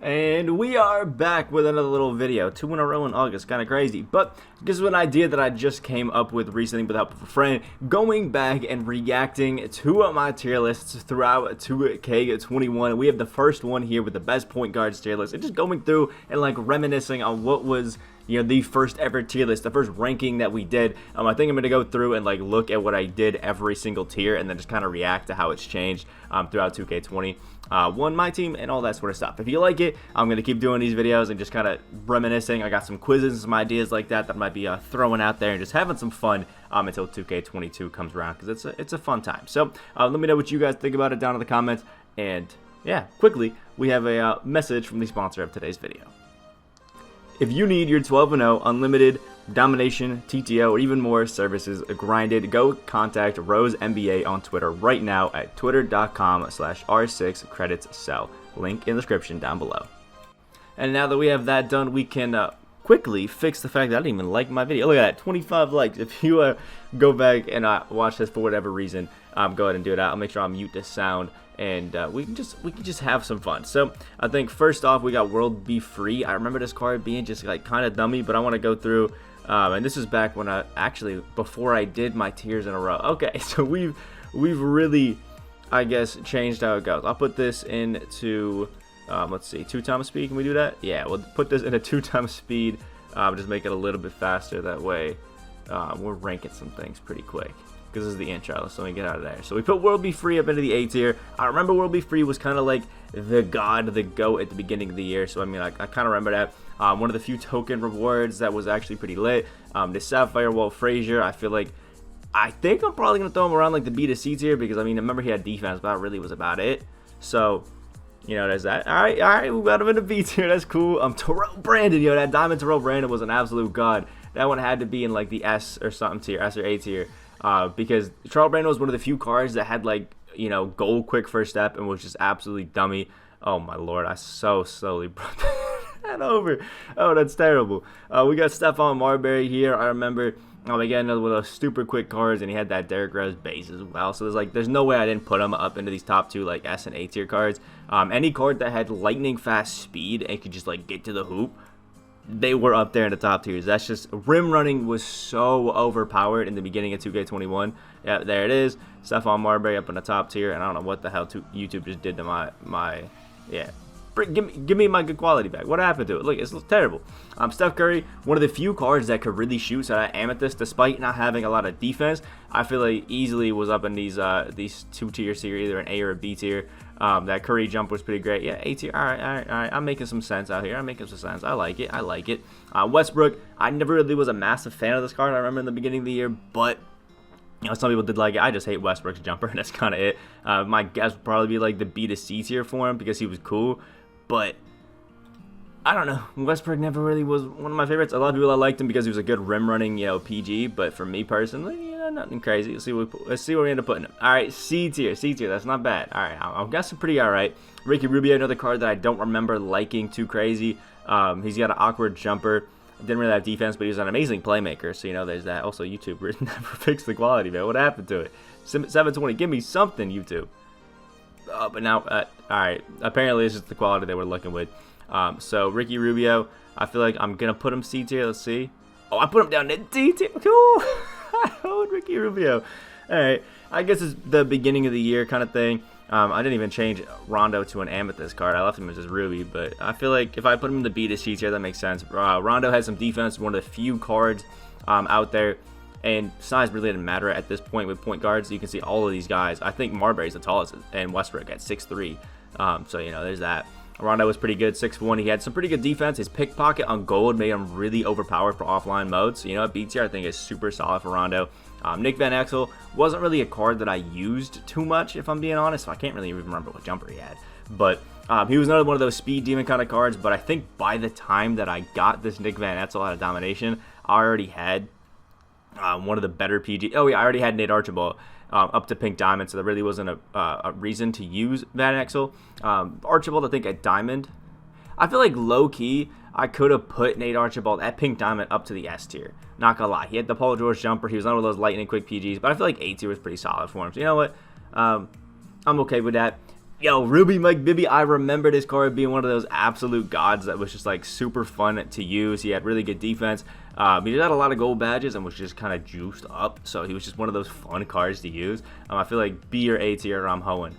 And we are back with another little video, 2 in a row in August, kind of crazy, but this is an idea that I just came up with recently with help of a friend, going back and reacting to my tier lists throughout 2K21. We have the first one here with the best point guards tier list, and just going through and like reminiscing on what was, you know, the first ever tier list, the first ranking that we did. I think I'm going to go through and like look at what I did every single tier and then just kind of react to how it's changed throughout 2K21 MyTeam and all that sort of stuff. If you like it, I'm going to keep doing these videos and just kind of reminiscing. I got some quizzes and some ideas like that that I might be throwing out there and just having some fun until 2K22 comes around, because it's a fun time. So let me know what you guys think about it down in the comments. And yeah, quickly, we have a message from the sponsor of today's video. If you need your 12-0 unlimited domination, TTO, or even more services grinded, go contact Rose NBA on Twitter right now at twitter.com/r6creditscell. Link in the description down below. And now that we have that done, we can quickly fix the fact that I didn't even like my video. Look at that, 25 likes. If you go back and watch this for whatever reason, go ahead and do it. I'll make sure I'll mute the sound. And we can just have some fun. So I think first off, we got World Be Free. I remember this card being just like kind of dummy, but I want to go through. And this is back when before I did my tiers in a row. Okay, so we've really, I guess, changed how it goes. I'll put this into let's see, 2x speed. Can we do that? Yeah, we'll put this in a 2x speed. Just make it a little bit faster. That way, we're ranking some things pretty quick, because this is the intro, so let me get out of there. So we put World Be Free up into the A tier. I remember World Be Free was kind of like the GOAT at the beginning of the year. So I mean, I kind of remember that. One of the few token rewards that was actually pretty lit. The Sapphire, Walt, Frazier. I think I'm probably gonna throw him around like the B to C tier, because I mean, I remember he had defense, but that really was about it. So, you know, there's that. All right, we got him in the B tier. That's cool. Terrell Brandon, yo, that Diamond Terrell Brandon was an absolute god. That one had to be in like the S or something tier, S or A tier. Because Terrell Brandon was one of the few cards that had, like, you know, gold quick first step and was just absolutely dummy. Oh my lord, I so slowly brought that over. Oh, that's terrible. We got Stephon Marbury here. I remember again with those super quick cards, and he had that Derrick Rose base as well. So there's no way I didn't put him up into these top two like S and A tier cards. Any card that had lightning fast speed and could just like get to the hoop, they were up there in the top tiers. That's just, rim running was so overpowered in the beginning of 2K21. Yeah, there it is. Stefan Marbury up in the top tier, and I don't know what the hell YouTube just did to my yeah. Give me my good quality back. What happened to it? Look, it's terrible. Steph Curry, one of the few cards that could really shoot. So that Amethyst, despite not having a lot of defense, I feel like easily was up in these two tiers here, either an A or a B tier. That Curry jump was pretty great. Yeah, A tier. All right. I'm making some sense out here. I'm making some sense. I like it. Westbrook, I never really was a massive fan of this card. I remember in the beginning of the year, but you know, some people did like it. I just hate Westbrook's jumper, and that's kind of it. My guess would probably be like the B to C tier for him, because he was cool. But I don't know. Westbrook never really was one of my favorites. A lot of people liked him because he was a good rim running, you know, PG. But for me personally, yeah, nothing crazy. Let's see where we end up putting him. All right, C tier. That's not bad. All right, I'm guessing pretty all right. Ricky Rubio, another card that I don't remember liking too crazy. He's got an awkward jumper. Didn't really have defense, but he was an amazing playmaker. So, you know, there's that. Also, YouTube never fixed the quality, man. What happened to it? 720. Give me something, YouTube. But now, all right. Apparently, it's just the quality that we're looking with. So Ricky Rubio, I feel like I'm gonna put him C tier. Let's see. Oh, I put him down to D tier. Cool. I own Ricky Rubio. All right. I guess it's the beginning of the year kind of thing. I didn't even change Rondo to an Amethyst card. I left him as just Ruby, but I feel like if I put him in the B to C tier, that makes sense. Rondo has some defense. One of the few cards out there. And size really didn't matter at this point with point guards. You can see all of these guys. I think Marbury's the tallest, and Westbrook at 6'3". So, you know, there's that. Rondo was pretty good, 6'1". He had some pretty good defense. His pickpocket on gold made him really overpowered for offline modes. So, you know, at B tier, I think is super solid for Rondo. Nick Van Exel wasn't really a card that I used too much, if I'm being honest. So I can't really even remember what jumper he had. But he was another one of those speed demon kind of cards. But I think by the time that I got this Nick Van Exel out of Domination, I already had one of the better PG. Oh yeah, I already had Nate Archibald up to pink diamond, so there really wasn't a reason to use Van Exel. Archibald, I think at diamond, I feel like low key I could have put Nate Archibald at pink diamond up to the S tier. Not gonna lie, he had the Paul George jumper. He was one of those lightning quick PGs, but I feel like A tier was pretty solid for him. So you know what, I'm okay with that. Yo, Ruby Mike Bibby, I remember this card being one of those absolute gods that was just like super fun to use. He had really good defense. He just had a lot of gold badges and was just kind of juiced up. So he was just one of those fun cards to use. I feel like B or A tier, I'm hoeing.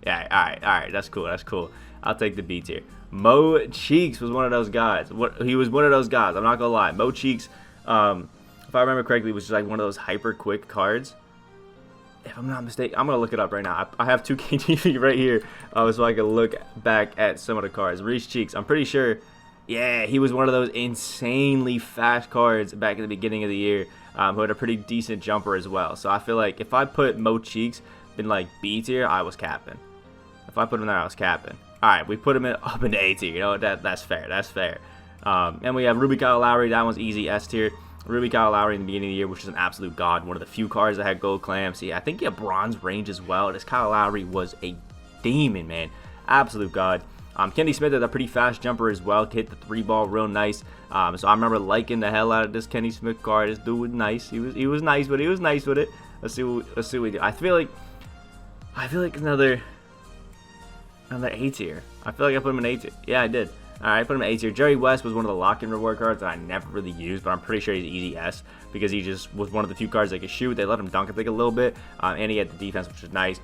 Yeah, all right, that's cool. I'll take the B tier. Mo Cheeks was one of those guys. He was one of those guys. I'm not gonna lie. Mo Cheeks, if I remember correctly, was just like one of those hyper quick cards. If I'm not mistaken, I'm going to look it up right now. I have 2K21 right here so I can look back at some of the cards. Reese Cheeks, I'm pretty sure, yeah, he was one of those insanely fast cards back at the beginning of the year who had a pretty decent jumper as well. So I feel like if I put Mo Cheeks in like B tier, I was capping. If I put him there, I was capping. All right, we put him up into A tier. You know, that's fair. And we have Ruby Kyle Lowry. That one's easy, S tier. Ruby Kyle Lowry in the beginning of the year, which is an absolute god. One of the few cards that had gold clams. I think he had bronze range as well. This Kyle Lowry was a demon, man. Absolute god. Kenny Smith had a pretty fast jumper as well. Hit the 3-ball real nice. So I remember liking the hell out of this Kenny Smith card. This dude was nice. He was nice, but he was nice with it. Let's see what we do. I feel like another A tier. I feel like I put him in A tier. Yeah, I did. Alright, put him in A tier. Jerry West was one of the lock-in reward cards that I never really used, but I'm pretty sure he's easy S because he just was one of the few cards that could shoot. They let him dunk, I think, a little bit, and he had the defense, which was nice.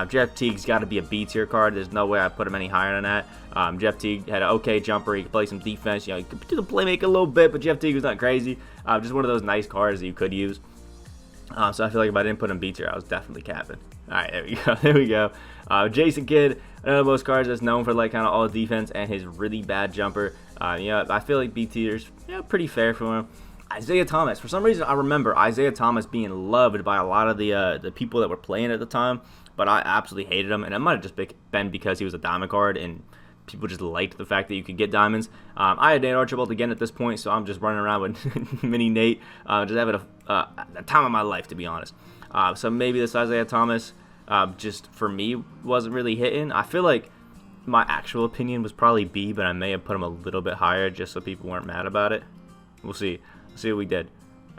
Jeff Teague's got to be a B tier card. There's no way I put him any higher than that. Jeff Teague had an okay jumper. He could play some defense. You know, he could do the playmaker a little bit, but Jeff Teague was not crazy. Just one of those nice cards that you could use. So I feel like if I didn't put him B tier, I was definitely capping. All right, there we go. Jason Kidd, another of those cards that's known for like kind of all defense and his really bad jumper. I feel like B tier's pretty fair for him. Isaiah Thomas, for some reason I remember Isaiah Thomas being loved by a lot of the people that were playing at the time, but I absolutely hated him, and it might have just been because he was a diamond card and people just liked the fact that you could get diamonds. I had Nate Archibald again at this point, so I'm just running around with mini Nate, just having a time of my life, to be honest. So maybe this Isaiah Thomas, just for me, wasn't really hitting. I feel like my actual opinion was probably B, but I may have put him a little bit higher just so people weren't mad about it. We'll see. Let's see what we did.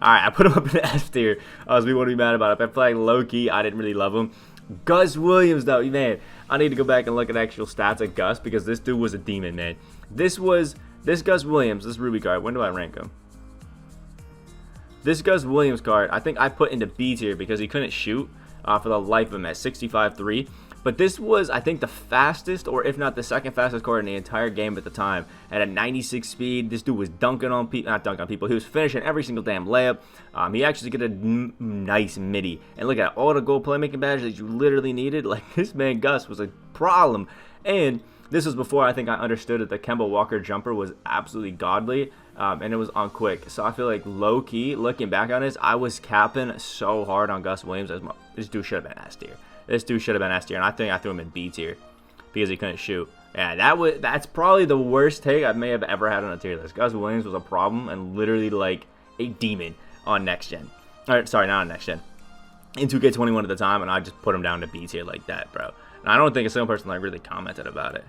All right, I put him up in the S tier. So we won't be mad about it. If I feel like low-key, I didn't really love him. Gus Williams, though, man, I need to go back and look at actual stats at Gus because this dude was a demon, man. This Gus Williams, this Ruby card, when do I rank him? This Gus Williams card, I think I put into B tier because he couldn't shoot for the life of him at 65.3. But this was, I think, the fastest, or if not the second fastest card in the entire game at the time. At a 96 speed, this dude was dunking on people, not dunking on people, he was finishing every single damn layup. He actually got a nice midi. And look at all the gold playmaking badges that you literally needed. Like, this man Gus was a problem. And this was before I think I understood that the Kemba Walker jumper was absolutely godly. And it was on quick. So I feel like low-key, looking back on this, I was capping so hard on Gus Williams. This dude should have been S tier. This dude should have been S tier, and I think I threw him in B tier because he couldn't shoot. Yeah, that's probably the worst take I may have ever had on a tier list. Gus Williams was a problem and literally like a demon on next gen. Sorry, not on next gen. In 2K21 at the time, and I just put him down to B tier like that, bro. And I don't think a single person like really commented about it.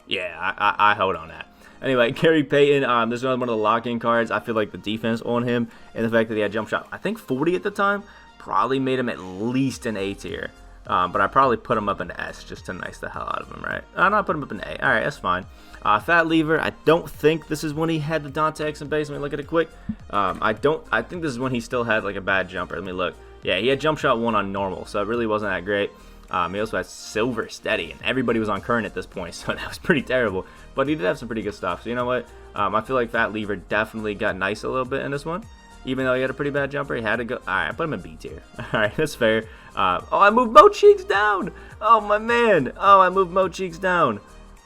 Yeah, I hold on that. Anyway, Gary Payton, this is one of the lock-in cards. I feel like the defense on him and the fact that he had jump shot, I think 40 at the time, probably made him at least an A tier. But I probably put him up in S just to nice the hell out of him, right? No, I put him up in A. All right, that's fine. Fat Lever, I don't think this is when he had the Dante Exum base. Let me look at it quick. I think this is when he still had like a bad jumper. Let me look. Yeah, he had jump shot 1 on normal, so it really wasn't that great. He also had silver steady, and everybody was on current at this point, so that was pretty terrible. But he did have some pretty good stuff. So you know what? I feel like Fat Lever definitely got nice a little bit in this one. Even though he had a pretty bad jumper, he had to go. All right, I put him in B tier. All right, that's fair. Oh, I moved Mo Cheeks down. Oh, my man. Oh, I moved Mo Cheeks down.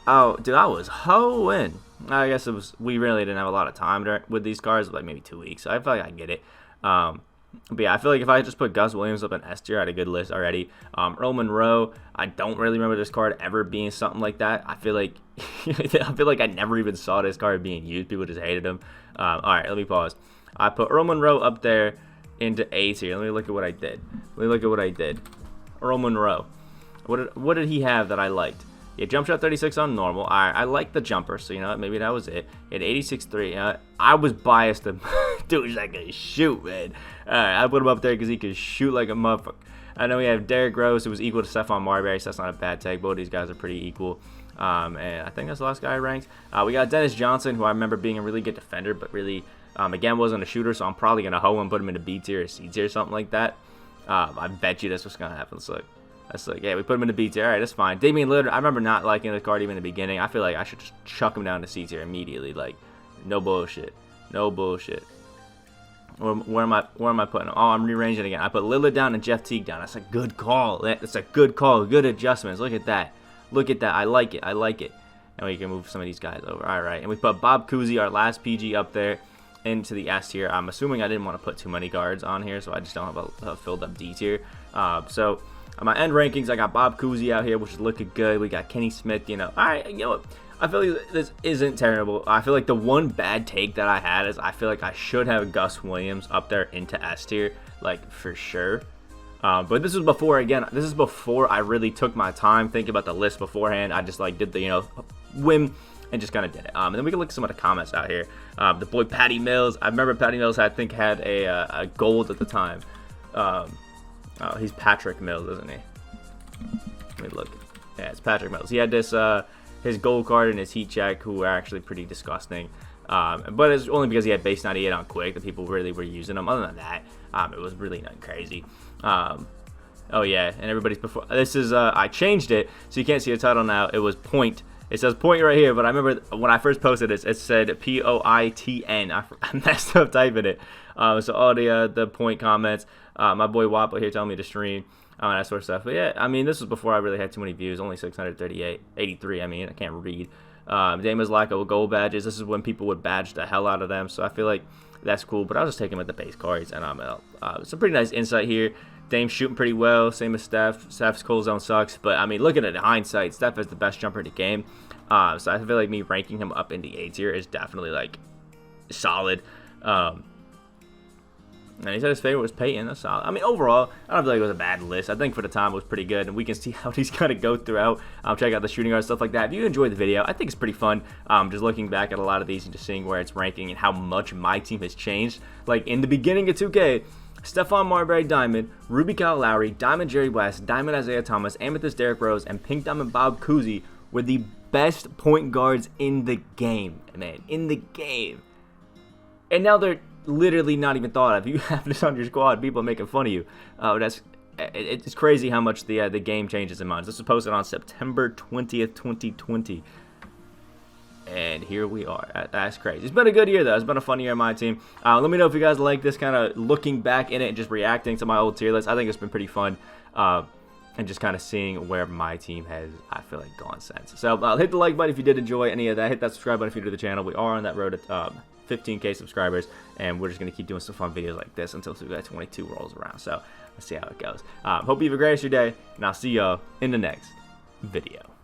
Oh, dude, I was hoeing. I guess it was. We really didn't have a lot of time with these cards, like maybe 2 weeks. So I feel like I get it. But yeah, I feel like if I just put Gus Williams up in S tier, I had a good list already. Earl Monroe, I don't really remember this card ever being something like that. I feel like I never even saw this card being used. People just hated him. All right, let me pause. I put Earl Monroe up there into A tier. Let me look at what I did. Earl Monroe. What did he have that I liked? Yeah, jump shot 36 on normal. I liked the jumper, so you know what? Maybe that was it. He had 86.3. I was biased to dude that can shoot, man. Alright, I put him up there because he could shoot like a motherfucker. And then we have Derrick Rose, who was equal to Stephon Marbury, so that's not a bad take. Both of these guys are pretty equal. And I think that's the last guy I ranked. We got Dennis Johnson, who I remember being a really good defender, but really, again, wasn't a shooter, so I'm probably going to hoe and put him in a B tier or C tier, something like that. I bet you that's what's going to happen. Let's look. Yeah, we put him in the B tier. All right, that's fine. Damian Lillard, I remember not liking the card even in the beginning. I feel like I should just chuck him down to C tier immediately. Like, no bullshit. No bullshit. Where am I putting him? Oh, I'm rearranging again. I put Lillard down and Jeff Teague down. That's a good call. That's a good call. Good adjustments. Look at that. Look at that. I like it. I like it. And we can move some of these guys over. All right. And we put Bob Cousy, our last PG, up there into the S tier. I'm assuming I didn't want to put too many guards on here, so I just don't have a filled up D tier. So on my end rankings, I got Bob Cousy out here, which is looking good. We got Kenny Smith, you know. All right, you know what? I feel like this isn't terrible. I feel like the one bad take that I had is I feel like I should have Gus Williams up there into S tier, like for sure. But this was before, again, this is before I really took my time thinking about the list beforehand. I just like did the, you know, whim and just kind of did it. And then we can look at some of the comments out here. The boy Patty Mills, I remember Patty Mills I think had a gold at the time. Oh, he's Patrick Mills, isn't he? Let me look. Yeah, it's Patrick Mills. He had this his gold card and his heat check, who were actually pretty disgusting. But it's only because he had base 98 on quick that people really were using him. Other than that, it was really nothing crazy. Oh yeah, and everybody's before. This is I changed it so you can't see the title now. It was point. It says point right here, but I remember when I first posted this, it said POITN. I messed up typing it. So all the point comments. My boy Walt here telling me to stream. That sort of stuff. But yeah, I mean, this was before I really had too many views. Only 83. I mean, I can't read. Dama's lack of gold badges. This is when people would badge the hell out of them. So I feel like that's cool. But I'll just take him with the base cards. And it's a pretty nice insight here. Dame's shooting pretty well. Same as Steph. Steph's cold zone sucks. But I mean, looking at it in hindsight, Steph is the best jumper in the game. So I feel like me ranking him up in the A tier is definitely like solid. And he said his favorite was Payton. That's solid. I mean, overall, I don't feel like it was a bad list. I think for the time it was pretty good, and we can see how these kind of go throughout. Check out the shooting guard, stuff like that. If you enjoyed the video, I think it's pretty fun. Just looking back at a lot of these and just seeing where it's ranking and how much my team has changed. Like in the beginning of 2K, Stefan Marbury Diamond, Ruby Kyle Lowry, Diamond Jerry West, Diamond Isaiah Thomas, Amethyst Derrick Rose, and Pink Diamond Bob Cousy were the best point guards in the game, man. In the game. And now they're literally not even thought of. You have this on your squad, people are making fun of you. It's crazy how much the game changes in minds. This was posted on September 20th, 2020. And here we are. That's crazy. It's been a good year, though. It's been a fun year on my team. Let me know if you guys like this kind of looking back in it and just reacting to my old tier list. I think it's been pretty fun. And just kind of seeing where my team has, I feel like, gone since. So hit the like button if you did enjoy any of that. Hit that subscribe button if you're new to the channel. We are on that road to 15K subscribers, and we're just going to keep doing some fun videos like this until 2K22 rolls around. So let's see how it goes. Hope you have a great rest of your day, and I'll see y'all in the next video.